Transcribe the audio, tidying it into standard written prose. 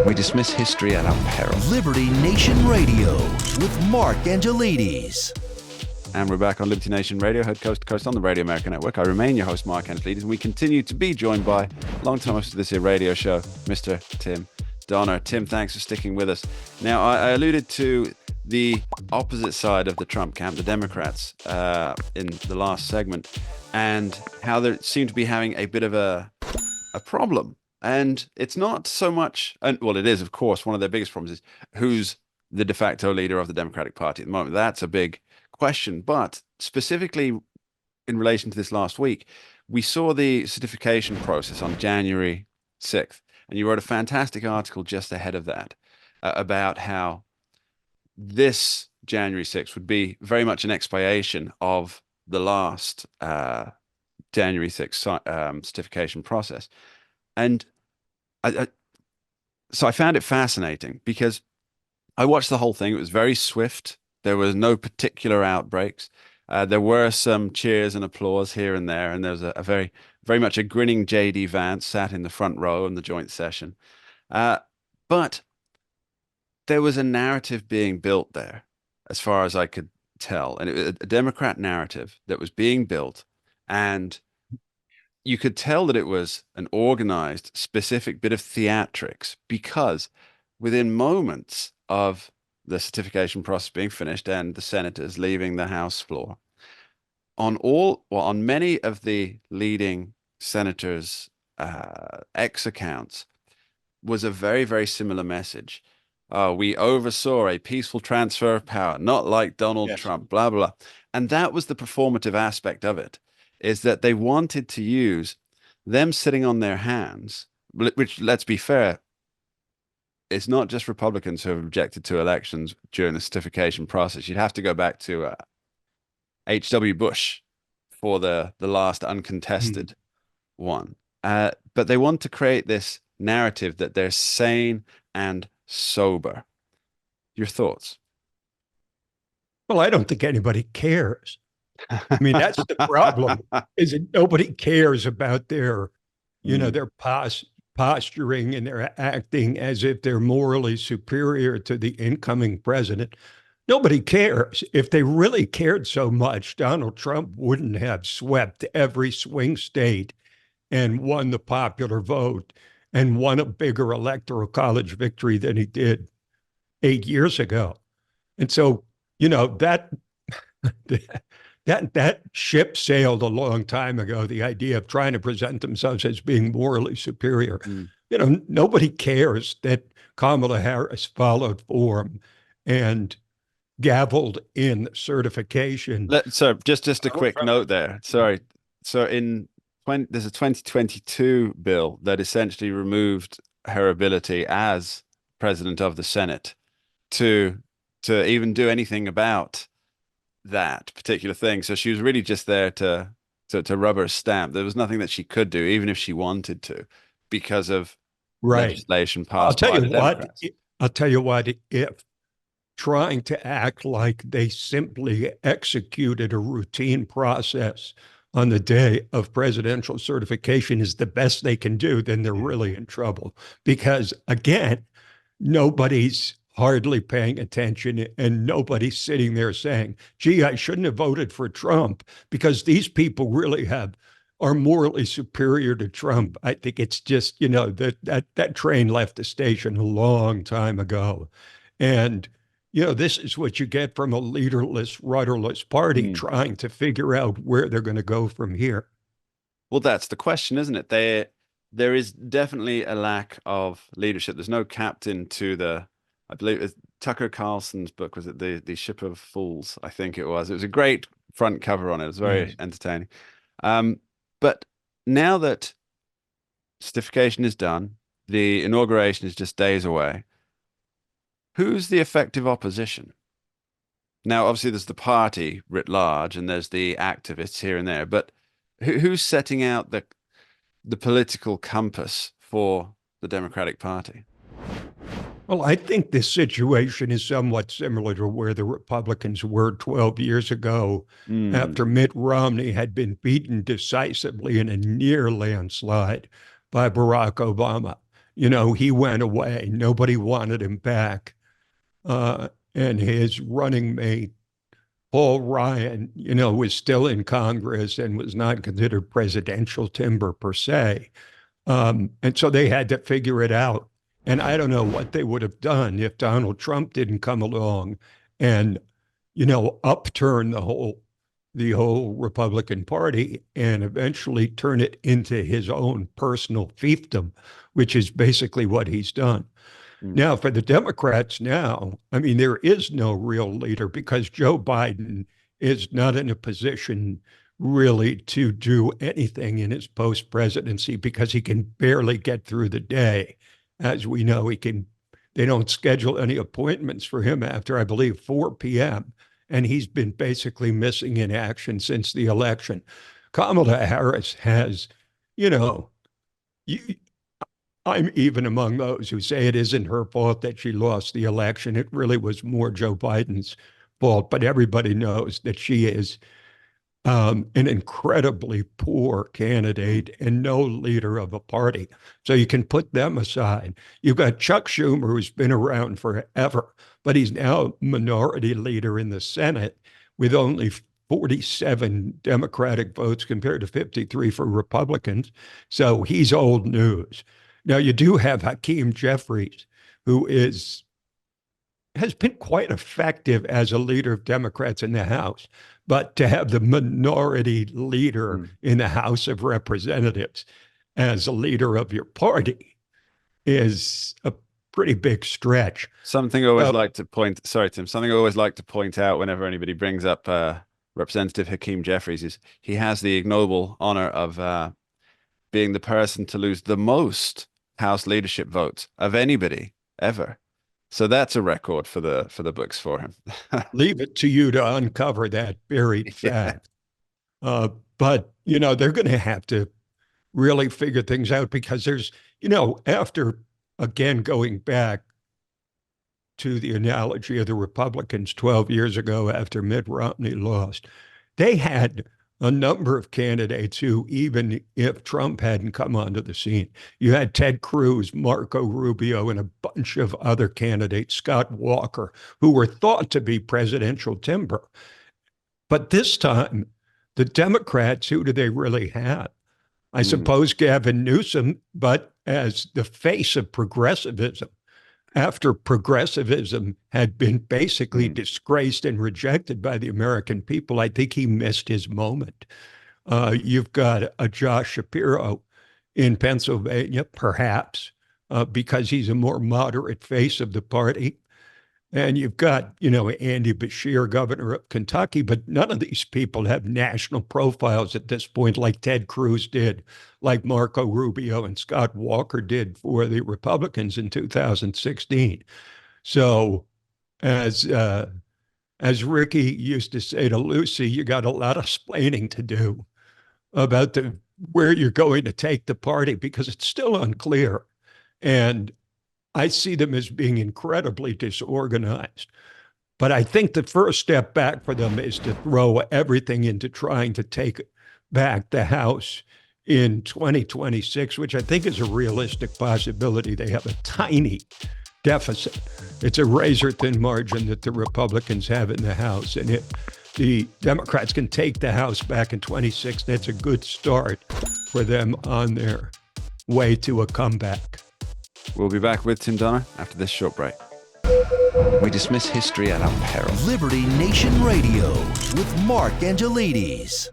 We dismiss history at our peril. Liberty Nation Radio with Mark Angelides. And we're back on Liberty Nation Radio, heard coast to coast on the Radio America Network. I remain your host, Mark Angelides, and we continue to be joined by long-time host of this here radio show, Mr. Tim Donner. Tim, thanks for sticking with us. Now, I alluded to the opposite side of the Trump camp, the Democrats, in the last segment, and how they seem to be having a bit of a problem. And it's not so much, and well, it is, of course, one of their biggest problems is who's the de facto leader of the Democratic Party at the moment. That's a big question. But specifically in relation to this last week, we saw the certification process on January 6th. And you wrote a fantastic article just ahead of that about how this January 6th would be very much an expiation of the last January 6th certification process. And so I found it fascinating because I watched the whole thing. It was very swift. There was no particular outbreaks. There were some cheers and applause here and there. And there was a very much a grinning J.D. Vance sat in the front row in the joint session. But there was a narrative being built there, as far as I could tell. And it was a Democrat narrative that was being built. And you could tell that it was an organized, specific bit of theatrics, because within moments of the certification process being finished and the senators leaving the House floor, on many of the leading senators' X accounts was a very, very similar message. We oversaw a peaceful transfer of power, not like Donald Trump, blah, blah, blah. And that was the performative aspect of it, is that they wanted to use them sitting on their hands, which, let's be fair, it's not just Republicans who have objected to elections during the certification process. You'd have to go back to H.W. Bush for the last uncontested one. But they want to create this narrative that they're sane and sober. Your thoughts? Well, I don't think anybody cares. I mean, that's the problem, is that nobody cares about their, their posturing, and they're acting as if they're morally superior to the incoming president. Nobody cares. If they really cared so much, Donald Trump wouldn't have swept every swing state and won the popular vote and won a bigger electoral college victory than he did 8 years ago. And so, that ship sailed a long time ago, the idea of trying to present themselves as being morally superior. Nobody cares that Kamala Harris followed form and gavelled in certification. So just a quick note there. Sorry. So there's a 2022 bill that essentially removed her ability as president of the Senate to even do anything about that particular thing. So she was really just there to rubber a stamp. There was nothing that she could do, even if she wanted to, because of legislation passed by the Democrats. I'll tell you what, if trying to act like they simply executed a routine process on the day of presidential certification is the best they can do, then they're really in trouble. Because again, nobody's hardly paying attention, and nobody's sitting there saying, gee, I shouldn't have voted for Trump because these people really are morally superior to Trump. I think it's just, that train left the station a long time ago. And, this is what you get from a leaderless, rudderless party trying to figure out where they're going to go from here. Well, that's the question, isn't it? There is definitely a lack of leadership. There's no captain to I believe it's Tucker Carlson's book, was it the Ship of Fools? I think it was. It was a great front cover on it. It was very entertaining. But now that certification is done, the inauguration is just days away. Who's the effective opposition? Now, obviously, there's the party writ large, and there's the activists here and there. But who's setting out the political compass for the Democratic Party? Well, I think this situation is somewhat similar to where the Republicans were 12 years ago after Mitt Romney had been beaten decisively in a near landslide by Barack Obama. He went away. Nobody wanted him back. And his running mate, Paul Ryan, was still in Congress and was not considered presidential timber per se. And so they had to figure it out. And I don't know what they would have done if Donald Trump didn't come along and, upturn the whole Republican Party and eventually turn it into his own personal fiefdom, which is basically what he's done. Now, for the Democrats now, I mean, there is no real leader because Joe Biden is not in a position really to do anything in his post-presidency because he can barely get through the day. As we know, they don't schedule any appointments for him after, I believe, 4 p.m. And he's been basically missing in action since the election. Kamala Harris has, I'm even among those who say it isn't her fault that she lost the election. It really was more Joe Biden's fault. But everybody knows that she is an incredibly poor candidate and no leader of a party. So you can put them aside. You've got Chuck Schumer, who's been around forever, but he's now minority leader in the Senate with only 47 Democratic votes compared to 53 for Republicans. So he's old news. Now, you do have Hakeem Jeffries, who has been quite effective as a leader of Democrats in the House. But to have the minority leader in the House of Representatives as a leader of your party is a pretty big stretch. Something I always like to point out whenever anybody brings up Representative Hakeem Jeffries is he has the ignoble honor of being the person to lose the most House leadership votes of anybody ever. So that's a record for the books for him. Leave it to you to uncover that buried fact. But, they're going to have to really figure things out because there's, after, again, going back to the analogy of the Republicans 12 years ago after Mitt Romney lost, they had a number of candidates who, even if Trump hadn't come onto the scene, you had Ted Cruz, Marco Rubio, and a bunch of other candidates, Scott Walker, who were thought to be presidential timber. But this time, the Democrats, who do they really have? I suppose Gavin Newsom, but as the face of progressivism, after progressivism had been basically disgraced and rejected by the American people, I think he missed his moment. You've got a Josh Shapiro in Pennsylvania, perhaps, because he's a more moderate face of the party. And you've got, Andy Beshear, governor of Kentucky, but none of these people have national profiles at this point like Ted Cruz did, like Marco Rubio and Scott Walker did for the Republicans in 2016. So as Ricky used to say to Lucy, you got a lot of splaining to do about where you're going to take the party because it's still unclear. And I see them as being incredibly disorganized. But I think the first step back for them is to throw everything into trying to take back the House in 2026, which I think is a realistic possibility. They have a tiny deficit. It's a razor-thin margin that the Republicans have in the House. And if the Democrats can take the House back in 26, that's a good start for them on their way to a comeback. We'll be back with Tim Donner after this short break. We dismiss history at our peril. Liberty Nation Radio with Mark Angelides.